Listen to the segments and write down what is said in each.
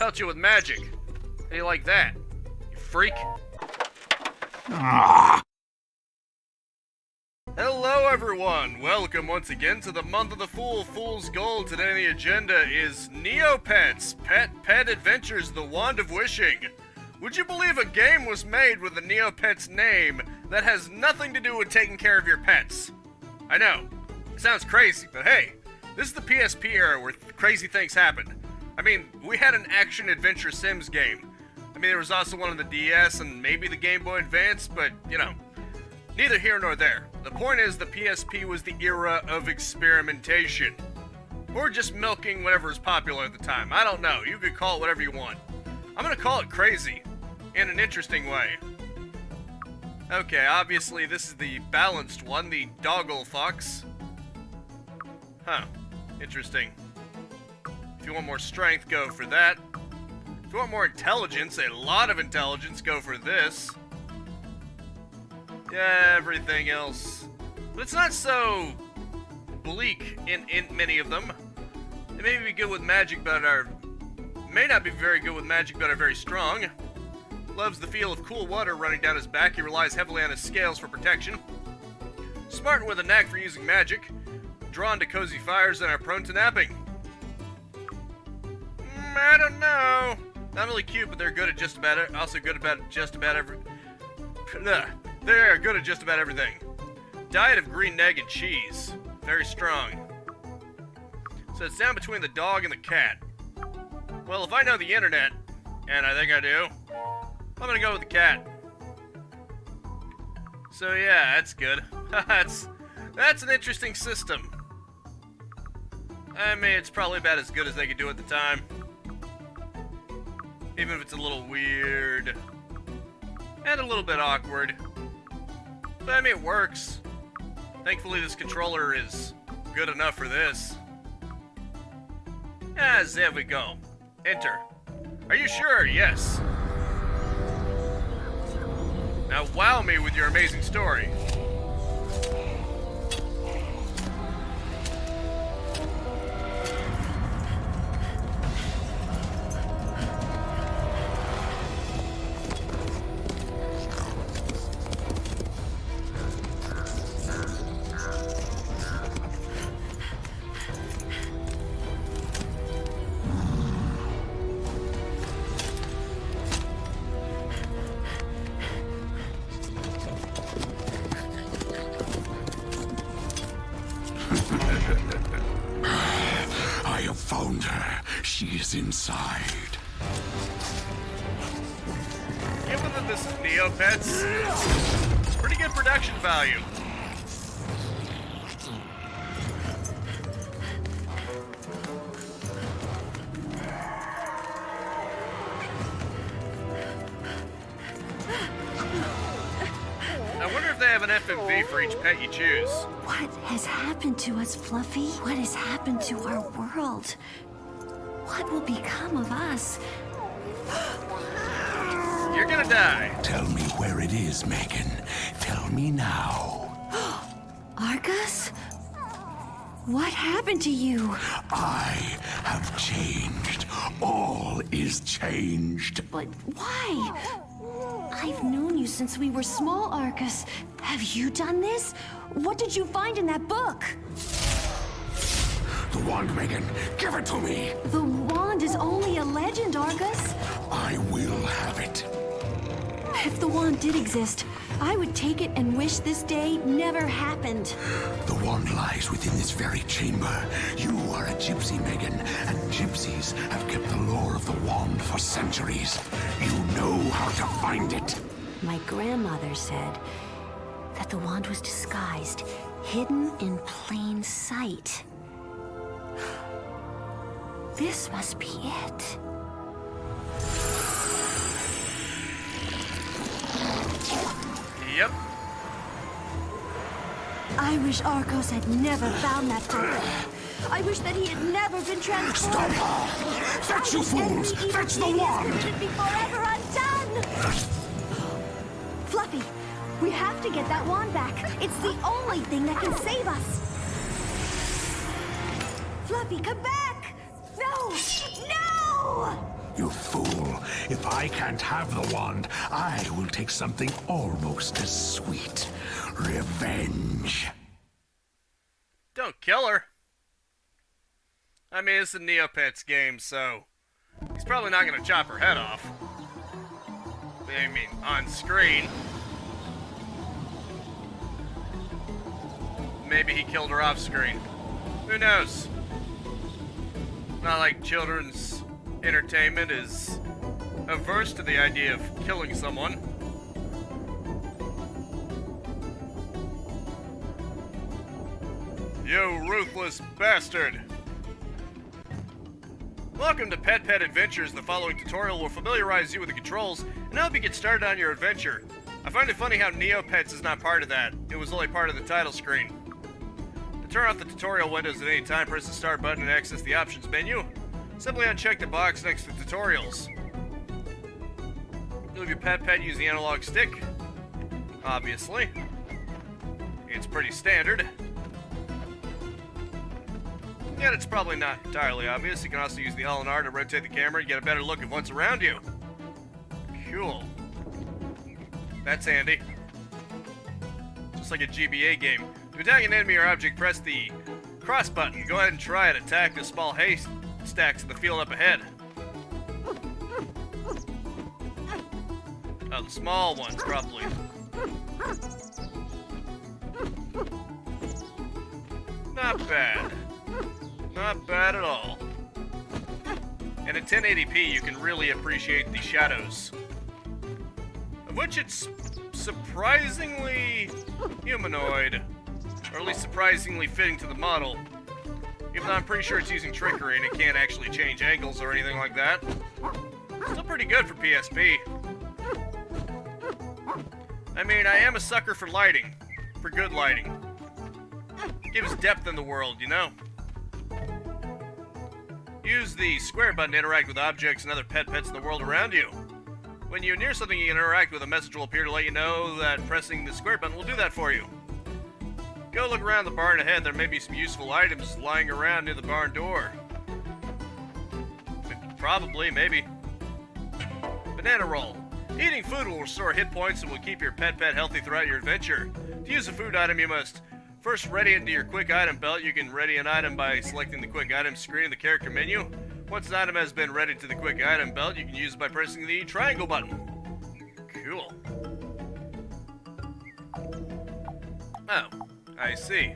pelt you with magic. How do you like that, you freak? Hello everyone, welcome once again to the month of the Fool, Fool's Gold. Today on the agenda is Neopets Petpet Adventures, the Wand of Wishing. Would you believe a game was made with a Neopets name that has nothing to do with taking care of your pets? I know, it sounds crazy, but hey, this is the PSP era where crazy things happen. I mean, we had an action-adventure Sims game. I mean, there was also one on the DS and maybe the Game Boy Advance, but, you know, neither here nor there. The point is, the PSP was the era of experimentation. Or just milking whatever was popular at the time. I don't know. You could call it whatever you want. I'm gonna call it crazy. In an interesting way. Okay, obviously this is the balanced one, the Doggle Fox. Huh. Interesting. If you want more strength, go for that. If you want more intelligence, a lot of intelligence, go for this. Yeah, everything else. But it's not so bleak in many of them. It may be good with magic, but may not be very good with magic, but are very strong. Loves the feel of cool water running down his back. He relies heavily on his scales for protection. Smart and with a knack for using magic. Drawn to cozy fires and are prone to napping. I don't know. Not really cute, but they're good at just about it. Also good about just about every. They're good at just about everything. Diet of green egg and cheese. Very strong. So it's down between the dog and the cat. Well, if I know the internet, and I think I do, I'm gonna go with the cat. So yeah, that's good. that's an interesting system. I mean, it's probably about as good as they could do at the time. Even if it's a little weird. And a little bit awkward. But I mean, it works. Thankfully, this controller is good enough for this. As there we go. Enter. Are you sure? Yes. Now wow me with your amazing story. I have found her. She is inside. Given that this is Neopets, it's pretty good production value. I wonder if they have an FMV for each pet you choose. What has happened to us, Fluffy? What has happened to our world? What will become of us? You're gonna die. Tell me where it is, Megan. Tell me now. Argus? What happened to you? I have changed. All is changed. But why? I've known you since we were small, Argus. Have you done this? What did you find in that book? The wand, Megan. Give it to me. The wand is only a legend, Argus. I will have it. If the wand did exist, I would take it and wish this day never happened. The wand lies within this very chamber. You are a gypsy, Megan, and gypsies have kept the lore of the wand for centuries. You know how to find it. My grandmother said that the wand was disguised, hidden in plain sight. This must be it. Yep. I wish Argos had never found that book. I wish that he had never been transformed. Stop! Fetch, you fools! Fetch the wand! Should be forever undone. Fluffy, we have to get that wand back. It's the only thing that can save us. Fluffy, come back! No! No! You fool. If I can't have the wand, I will take something almost as sweet. Revenge. Don't kill her. I mean, it's a Neopets game, so he's probably not gonna chop her head off. I mean, on screen. Maybe he killed her off screen. Who knows? Not like children's entertainment is averse to the idea of killing someone. You ruthless bastard! Welcome to Petpet Adventures. The following tutorial will familiarize you with the controls and help you get started on your adventure. I find it funny how Neopets is not part of that. It was only part of the title screen. To turn off the tutorial windows at any time, press the start button and access the options menu. Simply uncheck the box next to tutorials. Move your Petpet using the analog stick. Obviously. It's pretty standard. Yet it's probably not entirely obvious. You can also use the L&R to rotate the camera and get a better look of what's around you. Cool. That's handy. Just like a GBA game. To attack an enemy or object, press the cross button. Go ahead and try it. Attack the small haystacks in the field up ahead. Oh, the small ones, probably. Not bad. Not bad at all. And at 1080p, you can really appreciate the shadows. Of which it's surprisingly humanoid. Or at least surprisingly fitting to the model. Even though I'm pretty sure it's using trickery and it can't actually change angles or anything like that. Still pretty good for PSP. I mean, I am a sucker for lighting. For good lighting. Gives depth in the world, you know? Use the square button to interact with objects and other pets in the world around you. When you're near something you can interact with, a message will appear to let you know that pressing the square button will do that for you. Go look around the barn ahead. There may be some useful items lying around near the barn door. Probably, maybe. Banana roll. Eating food will restore hit points and will keep your pet healthy throughout your adventure. To use a food item, you must first ready it into your quick item belt. You can ready an item by selecting the quick item screen in the character menu. Once an item has been ready to the quick item belt, you can use it by pressing the triangle button. Cool. Oh, I see.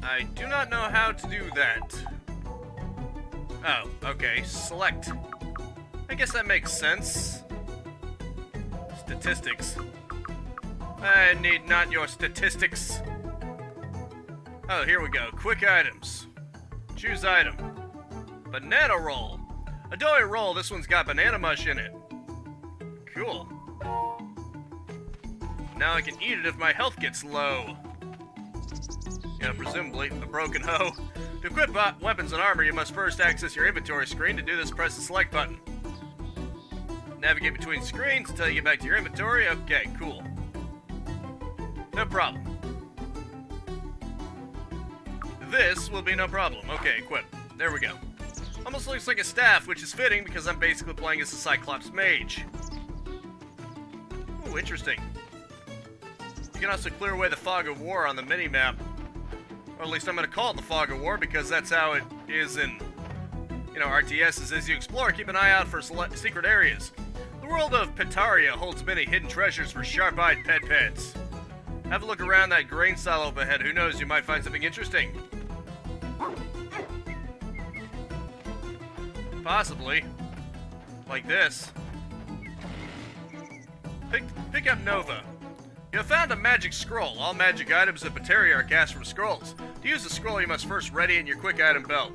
I do not know how to do that. Oh, okay, select. I guess that makes sense. Statistics. I need not your statistics. Oh, here we go. Quick items. Choose item. Banana roll. A doughy roll. This one's got banana mush in it. Cool. Now I can eat it if my health gets low. Yeah, presumably a broken hoe. To equip weapons and armor, you must first access your inventory screen. To do this, press the select button. Navigate between screens until you get back to your inventory. Okay, cool. No problem. This will be no problem. Okay, equip. There we go. Almost looks like a staff, which is fitting because I'm basically playing as a Cyclops Mage. Ooh, interesting. You can also clear away the Fog of War on the mini-map. Or at least I'm going to call it the Fog of War because that's how it is in, RTSs. As you explore, keep an eye out for secret areas. The world of Petaria holds many hidden treasures for sharp-eyed pets. Have a look around that grain silo up ahead. Who knows, you might find something interesting. Possibly. Like this. Pick up Nova. You have found a magic scroll. All magic items in Petaria are cast from scrolls. To use the scroll, you must first ready it in your quick item belt.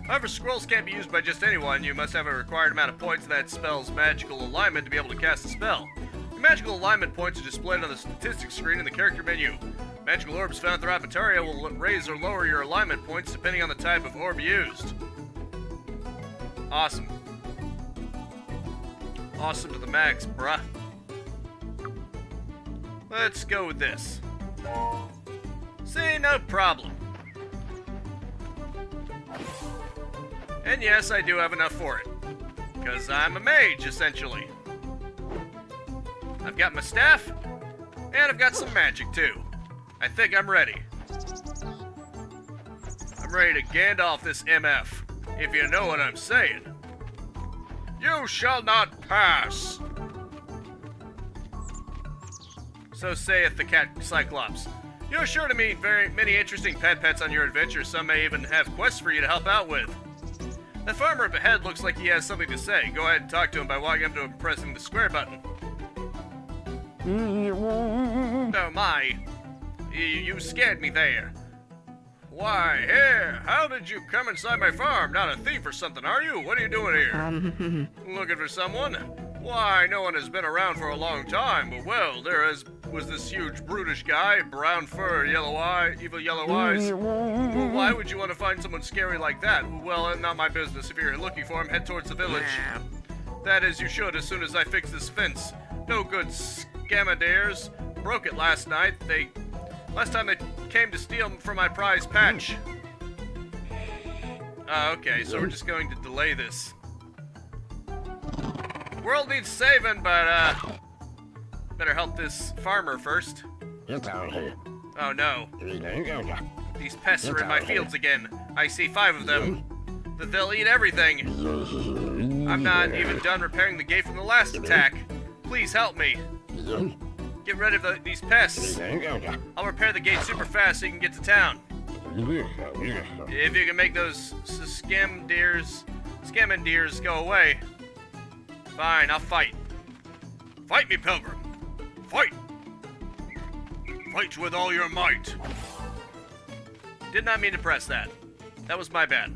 However, scrolls can't be used by just anyone. You must have a required amount of points that spell's magical alignment to be able to cast the spell. Your magical alignment points are displayed on the statistics screen in the character menu. Magical orbs found throughout Petaria will raise or lower your alignment points depending on the type of orb used. Awesome. Awesome to the max, bruh. Let's go with this. See, no problem. And yes, I do have enough for it. Because I'm a mage, essentially. I've got my staff, and I've got some magic, too. I think I'm ready. I'm ready to Gandalf this MF, if you know what I'm saying. You shall not pass! So saith the cat Cyclops. You're sure to meet very many interesting pets on your adventures. Some may even have quests for you to help out with. The farmer up ahead looks like he has something to say. Go ahead and talk to him by walking up to him and pressing the square button. Oh my. You scared me there. Why, here, how did you come inside my farm? Not a thief or something, are you? What are you doing here? Looking for someone? Why, no one has been around for a long time. Well, was this huge brutish guy, brown fur, yellow eye, evil yellow eyes. Well, why would you want to find someone scary like that? Well, not my business. If you're looking for him, head towards the village. That is, you should as soon as I fix this fence. No good scamadaires. Broke it last night. Last time they came to steal from my prize patch. Okay, so we're just going to delay this. World needs saving, but, better help this farmer first. Oh no. These pests are in my fields again. I see 5 of them. They'll eat everything. I'm not even done repairing the gate from the last attack. Please help me. Get rid of these pests. I'll repair the gate super fast so you can get to town. If you can make those scamandeers go away. Fine, I'll fight. Fight me, Pilgrim. Fight! Fight with all your might. Did not mean to press that. That was my bad.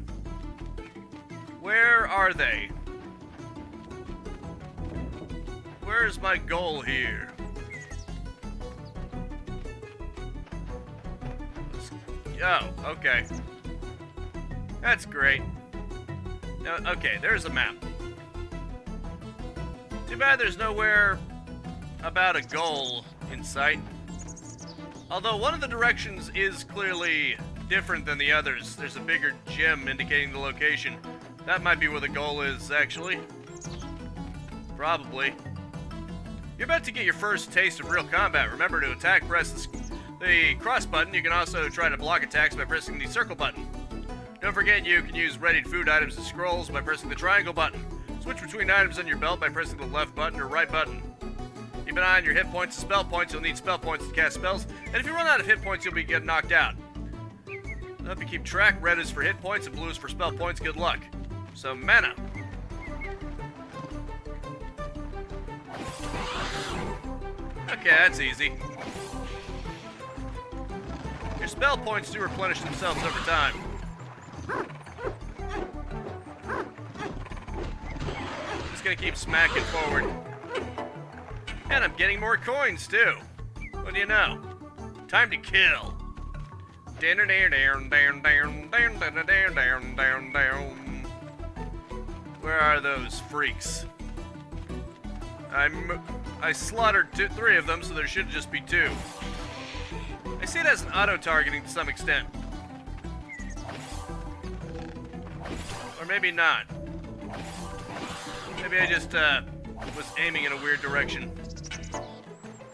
Where are they? Where's my goal here? Oh, okay. That's great. Now, okay, there's a map. Too bad there's nowhere about a goal in sight. Although one of the directions is clearly different than the others. There's a bigger gem indicating the location. That might be where the goal is, actually. Probably. You're about to get your first taste of real combat. Remember to attack, press the cross button. You can also try to block attacks by pressing the circle button. Don't forget you can use readied food items and scrolls by pressing the triangle button. Switch between items on your belt by pressing the left button or right button. Keep an eye on your hit points and spell points. You'll need spell points to cast spells. And if you run out of hit points, you'll be getting knocked out. Now, if you keep track, red is for hit points and blue is for spell points. Good luck. So, mana. Okay, that's easy. Your spell points do replenish themselves over time. Just gonna keep smacking forward. And I'm getting more coins, too. What do you know? Time to kill. Where are those freaks? I slaughtered 3 of them, so there should just be 2. I see it as an auto-targeting to some extent. Or maybe not. Maybe I just was aiming in a weird direction.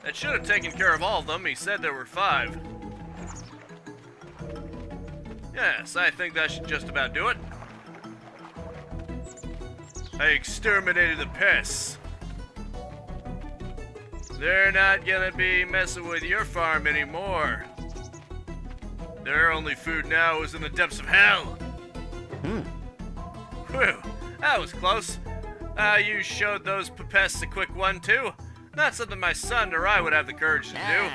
That should have taken care of all of them. He said there were 5. Yes, I think that should just about do it. I exterminated the pests. They're not gonna be messing with your farm anymore. Their only food now is in the depths of hell. Whew, that was close. You showed those pests a quick one, too. Not something my son or I would have the courage to do.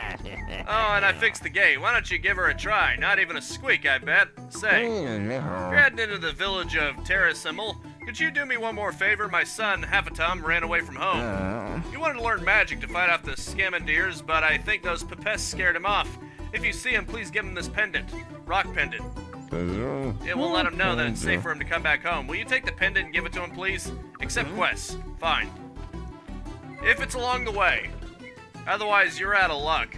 Oh, and I fixed the gate. Why don't you give her a try? Not even a squeak, I bet. Say, if you're heading into the village of Terrasimul, could you do me one more favor? My son, Hafatum, ran away from home. He wanted to learn magic to fight off the scamandeers, but I think those pests scared him off. If you see him, please give him this pendant. Rock pendant. It will let him know that it's safe for him to come back home. Will you take the pendant and give it to him, please? Accept quests. Fine. If it's along the way. Otherwise, you're out of luck.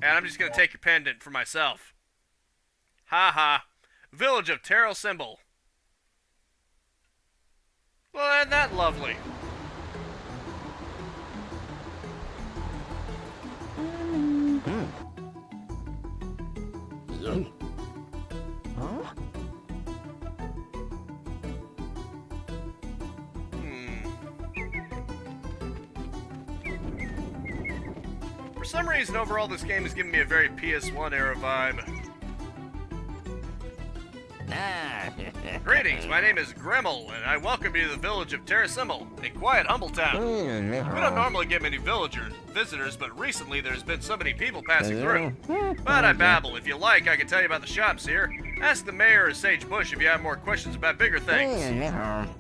And I'm just gonna take your pendant for myself. Ha ha. Village of Terrasimul. find that lovely? For some reason, overall, this game is giving me a very PS1 era vibe. Greetings, my name is Gremmel, and I welcome you to the village of Terrasimmel, a quiet, humble town. We don't normally get many visitors, but recently there's been so many people passing through. But I babble. If you like, I can tell you about the shops here. Ask the mayor or Sage Bush if you have more questions about bigger things.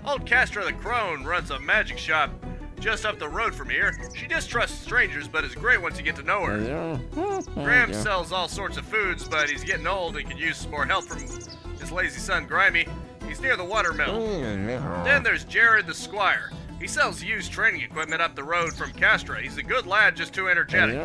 Old Castra the Crone runs a magic shop just up the road from here. She distrusts strangers, but is great once you get to know her. Graham sells all sorts of foods, but he's getting old and could use some more help from his lazy son Grimy. He's near the watermill. Then there's Jared the Squire. He sells used training equipment up the road from Castra. He's a good lad, just too energetic.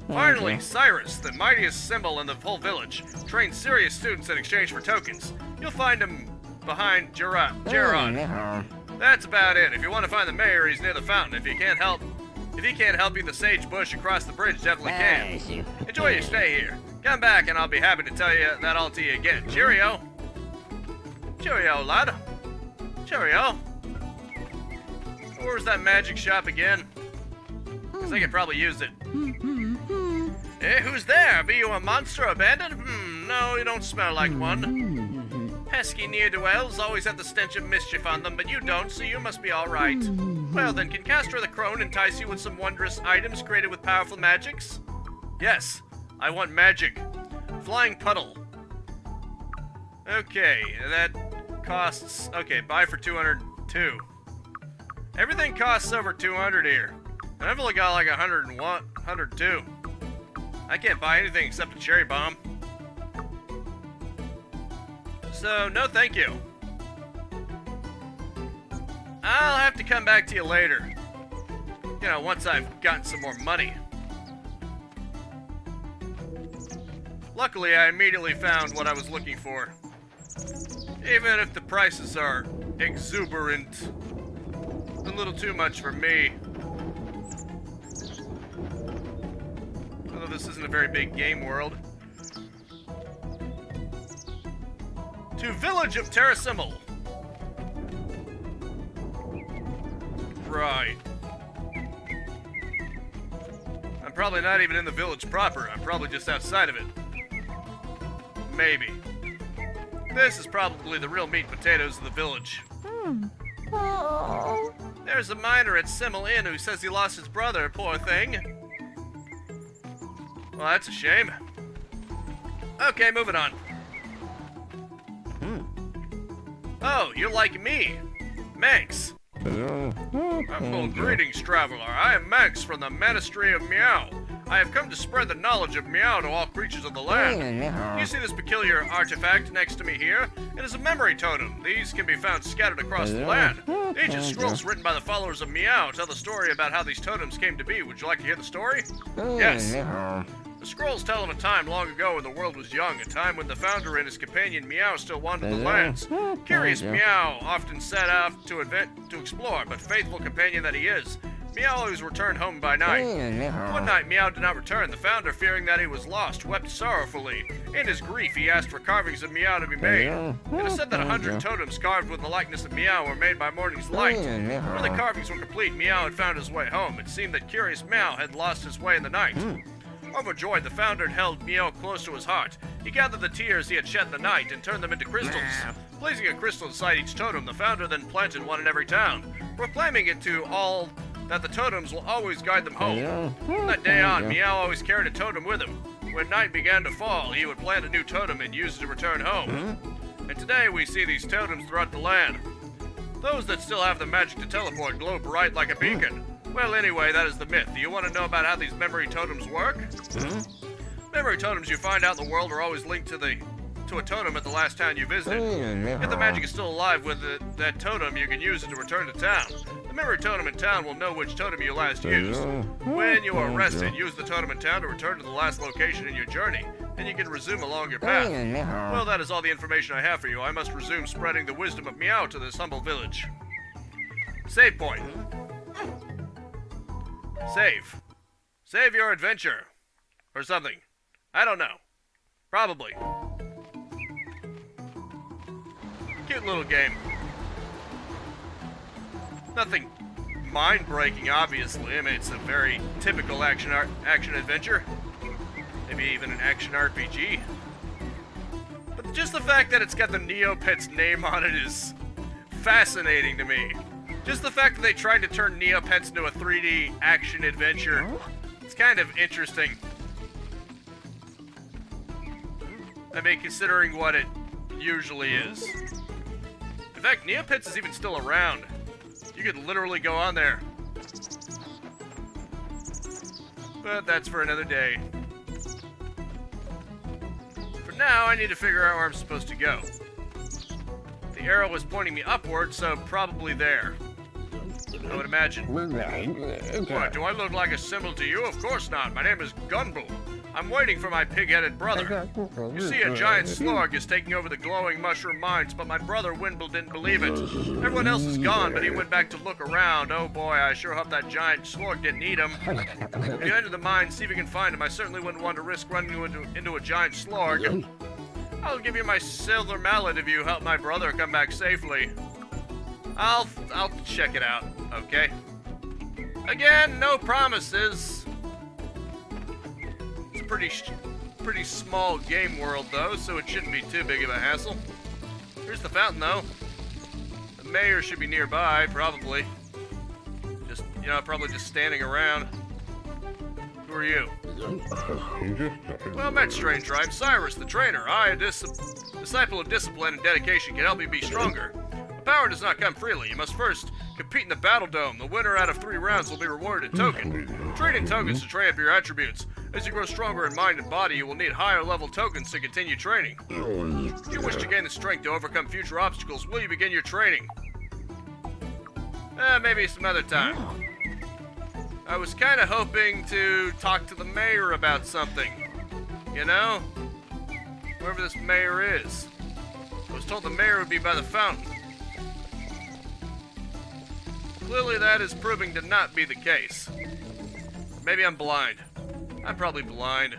Finally, Cyrus, the mightiest symbol in the whole village, trains serious students in exchange for tokens. You'll find him behind Geron. That's about it. If you want to find the mayor, he's near the fountain. If he can't help you, the Sage Bush across the bridge definitely can. Enjoy your stay here. Come back and I'll be happy to tell you that all to you again. Cheerio. Cheerio, lad. Cheerio. Where's that magic shop again? Because I could probably use it. Hey, who's there? Be you a monster abandoned? No, you don't smell like one. Pesky ne'er-do-wells always have the stench of mischief on them, but you don't, so you must be all right. Well then, can Castra the Crone entice you with some wondrous items created with powerful magics? Yes, I want magic. Flying puddle. Okay, that costs... Okay, buy for 202. Everything costs over 200 here. And I've only got like 101, 102. I can't buy anything except a cherry bomb. So, no thank you. I'll have to come back to you later. You know, once I've gotten some more money. Luckily, I immediately found what I was looking for. Even if the prices are exuberant. A little too much for me. Although this isn't a very big game world. To Village of Terrasimmel. Right. I'm probably not even in the village proper. I'm probably just outside of it. Maybe. This is probably the real meat and potatoes of the village. There's a miner at Simmel Inn who says he lost his brother, poor thing. Well, that's a shame. Okay, moving on. Oh, you're like me. Manx. Greetings, traveler. I am Manx from the Ministry of Meow. I have come to spread the knowledge of Meow to all creatures of the land. You see this peculiar artifact next to me here? It is a memory totem. These can be found scattered across the land. Ancient scrolls written by the followers of Meow tell the story about how these totems came to be. Would you like to hear the story? Yes. The scrolls tell of a time long ago when the world was young, a time when the founder and his companion Meow still wandered the lands. Curious Meow often set out to explore, but faithful companion that he is, Meow always returned home by night. One night, Meow did not return. The founder, fearing that he was lost, wept sorrowfully. In his grief, he asked for carvings of Meow to be made. It is said that 100 totems carved with the likeness of Meow were made by morning's light. When the carvings were complete, Meow had found his way home. It seemed that curious Meow had lost his way in the night. Overjoyed, the founder held Meow close to his heart. He gathered the tears he had shed in the night and turned them into crystals. Placing a crystal inside each totem, the founder then planted one in every town, proclaiming it to all that the totems will always guide them home. From that day on, Meow always carried a totem with him. When night began to fall, he would plant a new totem and use it to return home. And today we see these totems throughout the land. Those that still have the magic to teleport glow bright like a beacon. Well, anyway, that is the myth. Do you want to know about how these memory totems work? Memory totems you find out in the world are always linked to a totem at the last town you visited. If the magic is still alive with that totem, you can use it to return to town. The memory totem in town will know which totem you last used. When you are rested, use the totem in town to return to the last location in your journey, and you can resume along your path. Well, that is all the information I have for you. I must resume spreading the wisdom of Meow to this humble village. Save point. Save. Save your adventure. Or something. I don't know. Probably. Cute little game. Nothing mind-breaking, obviously. I mean, it's a very typical action adventure. Maybe even an action RPG. But just the fact that it's got the Neopets name on it is fascinating to me. Just the fact that they tried to turn Neopets into a 3D action adventure, it's kind of interesting. I mean, considering what it usually is. In fact, Neopets is even still around. You could literally go on there. But that's for another day. For now, I need to figure out where I'm supposed to go. The arrow was pointing me upward, so probably there. I would imagine. What, do I look like a symbol to you? Of course not. My name is Gunble. I'm waiting for my pig-headed brother. You see, a giant slug is taking over the glowing mushroom mines, but my brother Wimble didn't believe it. Everyone else is gone, but he went back to look around. Oh boy, I sure hope that giant slug didn't eat him. If you enter the mine, see if you can find him. I certainly wouldn't want to risk running into a giant slug. I'll give you my silver mallet if you help my brother come back safely. I'll check it out, okay? Again, no promises. It's a pretty small game world, though, so it shouldn't be too big of a hassle. Here's the fountain, though. The mayor should be nearby, probably. Just, probably just standing around. Who are you? Well met, stranger. I'm Cyrus, the trainer. I, a disciple of discipline and dedication, can help you be stronger. Power does not come freely. You must first compete in the battle dome. The winner out of 3 rounds will be rewarded in token. Trade in tokens to train up your attributes. As you grow stronger in mind and body, you will need higher level tokens to continue training. If you wish to gain the strength to overcome future obstacles, will you begin your training? Maybe some other time. I was kind of hoping to talk to the mayor about something. You know? Whoever this mayor is. I was told the mayor would be by the fountain. Clearly that is proving to not be the case. Maybe I'm blind. I'm probably blind.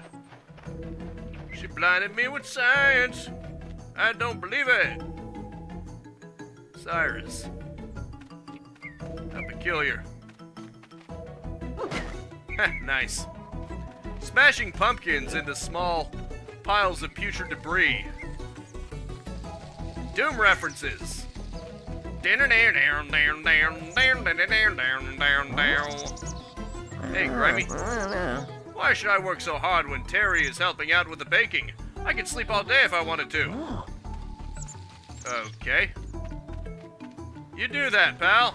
She blinded me with science. I don't believe it. Cyrus. How peculiar. Nice. Smashing pumpkins into small piles of putrid debris. Doom references. Hey, Grimy. Why should I work so hard when Terry is helping out with the baking? I could sleep all day if I wanted to. Okay. You do that, pal.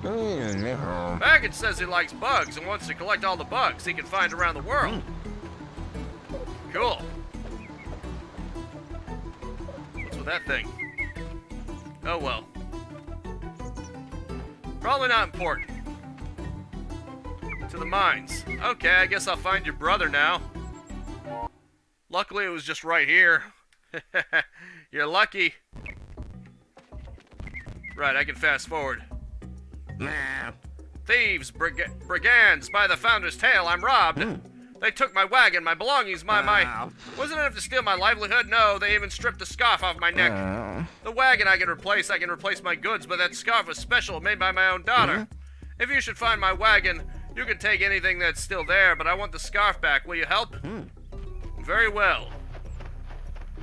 Baggett says he likes bugs and wants to collect all the bugs he can find around the world. Cool. What's with that thing? Oh well. Probably not important. To the mines. Okay, I guess I'll find your brother now. Luckily, it was just right here. You're lucky. Right, I can fast forward. Thieves, brigands, by the founder's tail, I'm robbed. They took my wagon, my belongings, my... Wasn't enough to steal my livelihood? No, they even stripped the scarf off my neck. The wagon I can replace my goods, but that scarf was special, made by my own daughter. If you should find my wagon, you can take anything that's still there, but I want the scarf back. Will you help? Very well.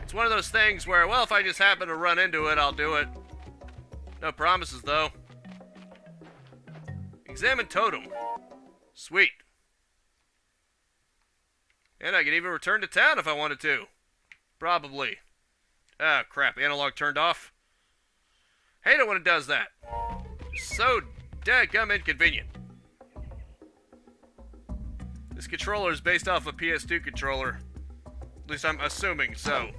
It's one of those things where, well, if I just happen to run into it, I'll do it. No promises, though. Examine totem. Sweet. And I could even return to town if I wanted to. Probably. Ah, crap. Analog turned off. Hate it when it does that. So dadgum inconvenient. This controller is based off a PS2 controller. At least I'm assuming so.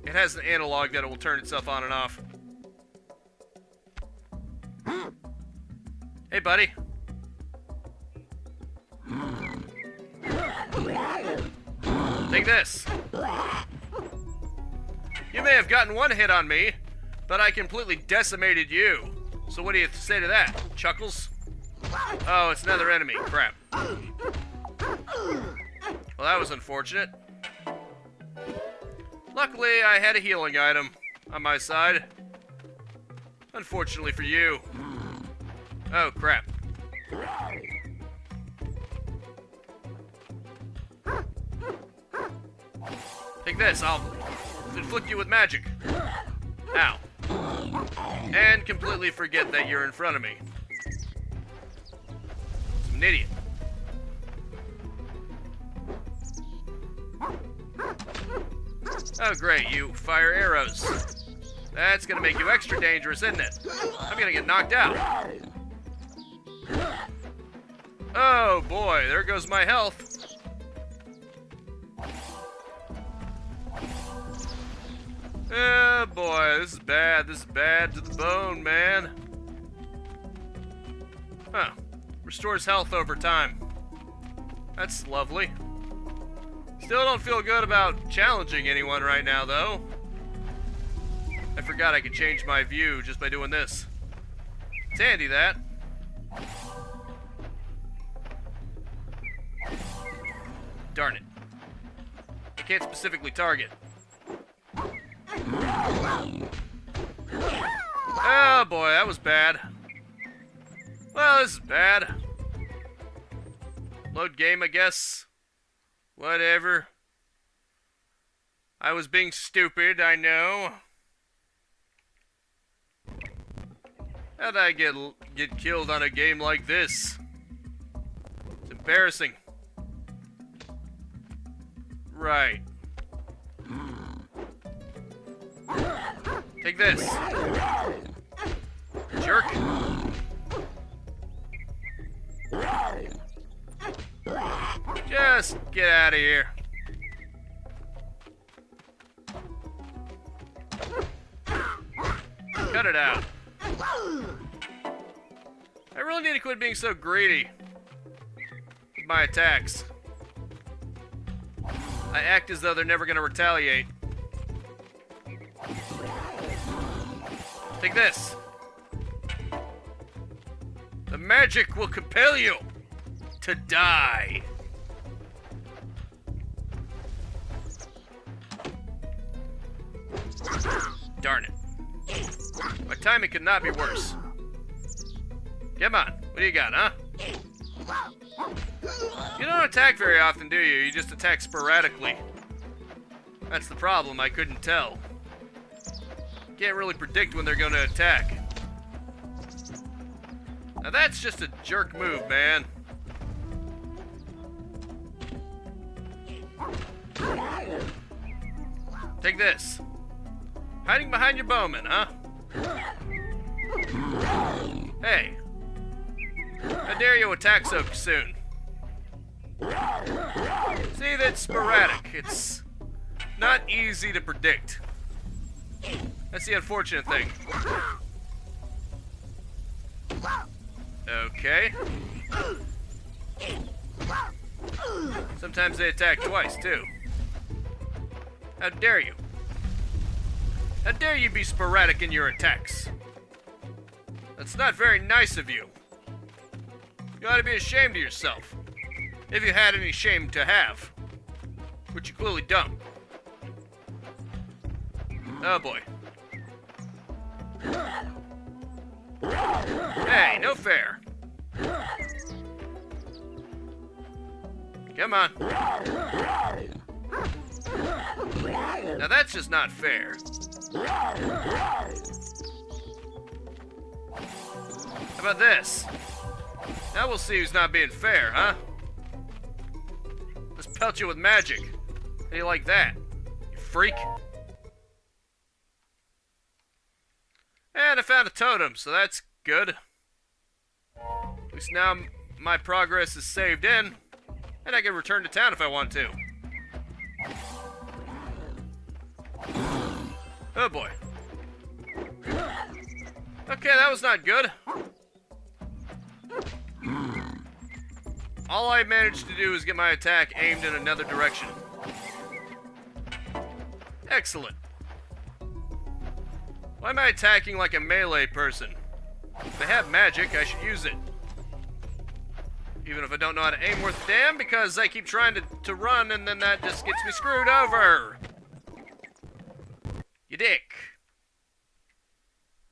It has an analog that it will turn itself on and off. Hey, buddy. Take this. You may have gotten one hit on me, but I completely decimated you. So what do you say to that? Chuckles? Oh, it's another enemy. Crap. Well, that was unfortunate. Luckily, I had a healing item on my side. Unfortunately for you. Oh, crap. Take this, I'll inflict you with magic. Ow. And completely forget that you're in front of me. I'm an idiot. Oh, great, you fire arrows. That's gonna make you extra dangerous, isn't it? I'm gonna get knocked out. Oh boy, there goes my health. Oh boy, this is bad. This is bad to the bone, man. Huh. Restores health over time. That's lovely. Still don't feel good about challenging anyone right now, though. I forgot I could change my view just by doing this. It's handy, that. Darn it. I can't specifically target. Oh boy, that was bad. Well, this is bad. Load game, I guess. Whatever. I was being stupid, I know. How'd I get killed on a game like this? It's embarrassing. Right. Take this. Jerk. Just get out of here. Cut it out. I really need to quit being so greedy with my attacks. I act as though they're never going to retaliate. Take this. The magic will compel you to die. Darn it. My timing could not be worse. Come on. What do you got, huh? You don't attack very often, do you? You just attack sporadically. That's the problem. I couldn't tell. Can't really predict when they're going to attack. Now that's just a jerk move, man. Take this. Hiding behind your bowman, huh? Hey. How dare you attack so soon? See, that's sporadic. It's not easy to predict. That's the unfortunate thing. Okay. Sometimes they attack twice, too. How dare you? How dare you be sporadic in your attacks? That's not very nice of you. You ought to be ashamed of yourself. If you had any shame to have. Which you clearly don't. Oh boy. Hey, no fair. Come on. Now that's just not fair. How about this? Now we'll see who's not being fair, huh? Let's pelt you with magic. How do you like that, you freak? And I found a totem, so that's good. At least now my progress is saved in, and I can return to town if I want to. Oh boy. Okay, that was not good. All I managed to do is get my attack aimed in another direction. Excellent. Why am I attacking like a melee person? If they have magic, I should use it. Even if I don't know how to aim worth a damn, because I keep trying to run, and then that just gets me screwed over. You dick.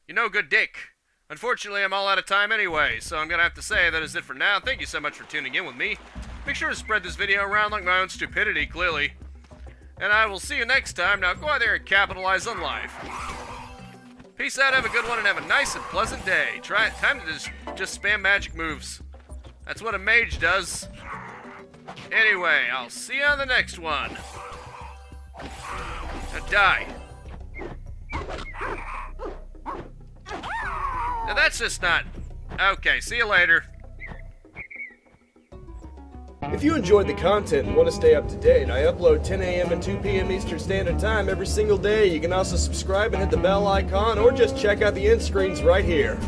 You no good dick. Unfortunately, I'm all out of time anyway, so I'm gonna have to say that is it for now. Thank you so much for tuning in with me. Make sure to spread this video around like my own stupidity, clearly. And I will see you next time. Now go out there and capitalize on life. Peace out, have a good one, and have a nice and pleasant day. Time to just spam magic moves. That's what a mage does. Anyway, I'll see you on the next one. Now die. Now that's just not... Okay, see you later. If you enjoyed the content and want to stay up to date, I upload 10 a.m. and 2 p.m. Eastern Standard Time every single day. You can also subscribe and hit the bell icon, or just check out the end screens right here.